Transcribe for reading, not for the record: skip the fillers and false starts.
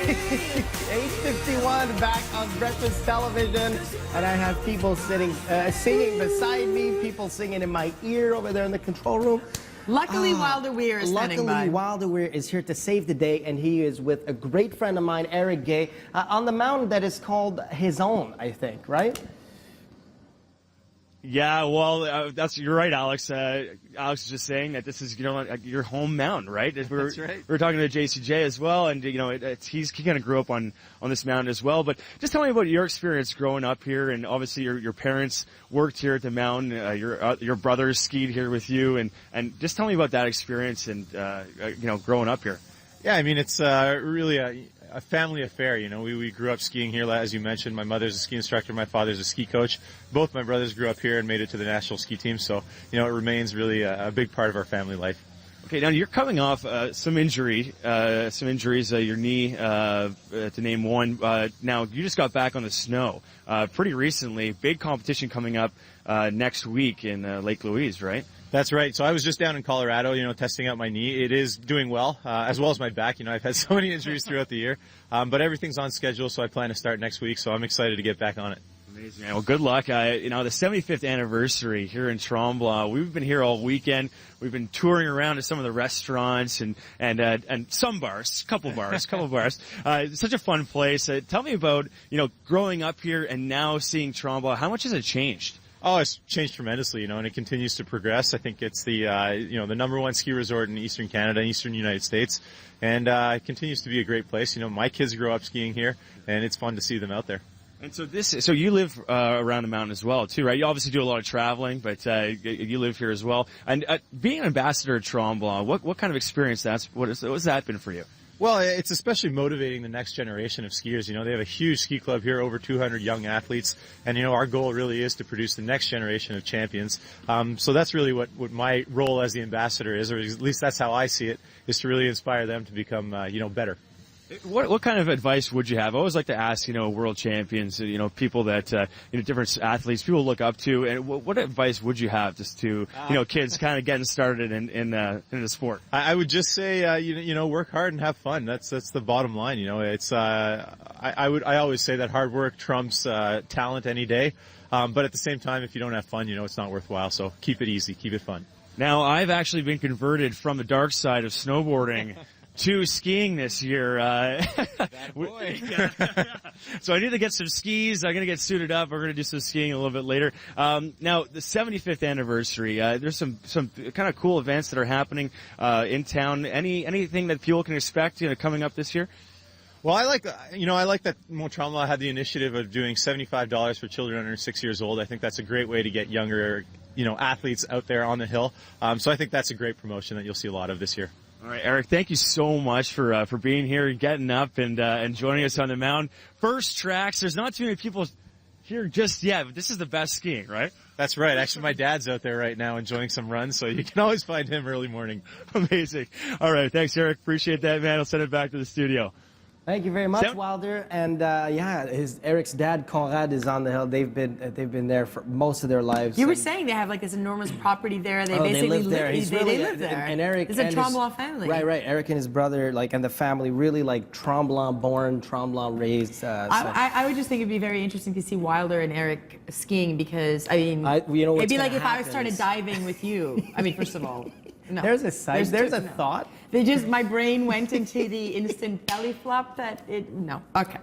8:51 back on breakfast television, and I have people singing beside me, people singing in my ear over there in the control room. Luckily, Wilder Weir is standing by. Luckily, Wilder Weir is here to save the day, and he is with a great friend of mine, Erik Guay, on the mountain that is called his own, I think, right? Yeah, well, you're right, Alex. Alex is just saying that this is your home mountain, right? That's right. We were talking to JCJ as well, and he kind of grew up on this mountain as well. But just tell me about your experience growing up here, and obviously your parents worked here at the mountain. Your brothers skied here with you, and just tell me about that experience and growing up here. Yeah, I mean it's really a family affair. We grew up skiing here, as you mentioned. My mother's a ski instructor, my father's a ski coach. Both my brothers grew up here and made it to the national ski team, so it remains really a big part of our family life. Okay, now you're coming off some injuries, your knee, to name one. Now you just got back on the snow pretty recently. Big competition coming up next week in Lake Louise, right? That's right. So I was just down in Colorado, testing out my knee. It is doing well, as well as my back. I've had so many injuries throughout the year, but everything's on schedule, so I plan to start next week. So I'm excited to get back on it. Amazing, man. Well, good luck. The 75th anniversary here in Tremblant. We've been here all weekend. We've been touring around to some of the restaurants and some bars, couple bars. It's such a fun place. Tell me about, growing up here and now seeing Tremblant. How much has it changed? Oh, it's changed tremendously, and it continues to progress. I think it's the number one ski resort in Eastern Canada, Eastern United States, and it continues to be a great place. My kids grow up skiing here, and it's fun to see them out there. And so you live around the mountain as well, too, right? You obviously do a lot of traveling, but you live here as well. And being an ambassador at Tremblant, what kind of experience what has that been for you? Well, it's especially motivating the next generation of skiers. They have a huge ski club here, over 200 young athletes, and our goal really is to produce the next generation of champions. So that's really what my role as the ambassador is, or at least that's how I see it, is to really inspire them to become better. What kind of advice would you have? I always like to ask, world champions, people that, different athletes, people look up to, and what advice would you have just to, kids kind of getting started in the sport? I would just say, work hard and have fun. That's the bottom line. It's, I always say that hard work trumps, talent any day. But at the same time, if you don't have fun, it's not worthwhile. So keep it easy, keep it fun. Now, I've actually been converted from the dark side of snowboarding to skiing this year. That boy. So I need to get some skis. I'm going to get suited up. We're going to do some skiing a little bit later. Now, the 75th anniversary, there's some kind of cool events that are happening in town. Anything that people can expect coming up this year? Well, I like that Mont-Tremblant had the initiative of doing $75 for children under 6 years old. I think that's a great way to get younger, athletes out there on the hill. So I think that's a great promotion that you'll see a lot of this year. All right, Erik, thank you so much for being here, getting up, and joining us on the mountain. First tracks. There's not too many people here just yet, but this is the best skiing, right? That's right. Actually, my dad's out there right now enjoying some runs, so you can always find him early morning. Amazing. All right, thanks, Erik. Appreciate that, man. I'll send it back to the studio. Thank you very much, Wilder. And Erik's dad, Conrad, is on the hill. They've been there for most of their lives. You were saying they have this enormous property there. They basically live there. They live there. And Erik, it's a Tremblant family. Right. Erik and his brother, and the family, really Tremblant born, Tremblant raised. I would just think it'd be very interesting to see Wilder and Erik skiing, because it'd be like if I started diving with you. I mean, first of all. No. There's a thought. My brain went into the instant belly flop no. Okay.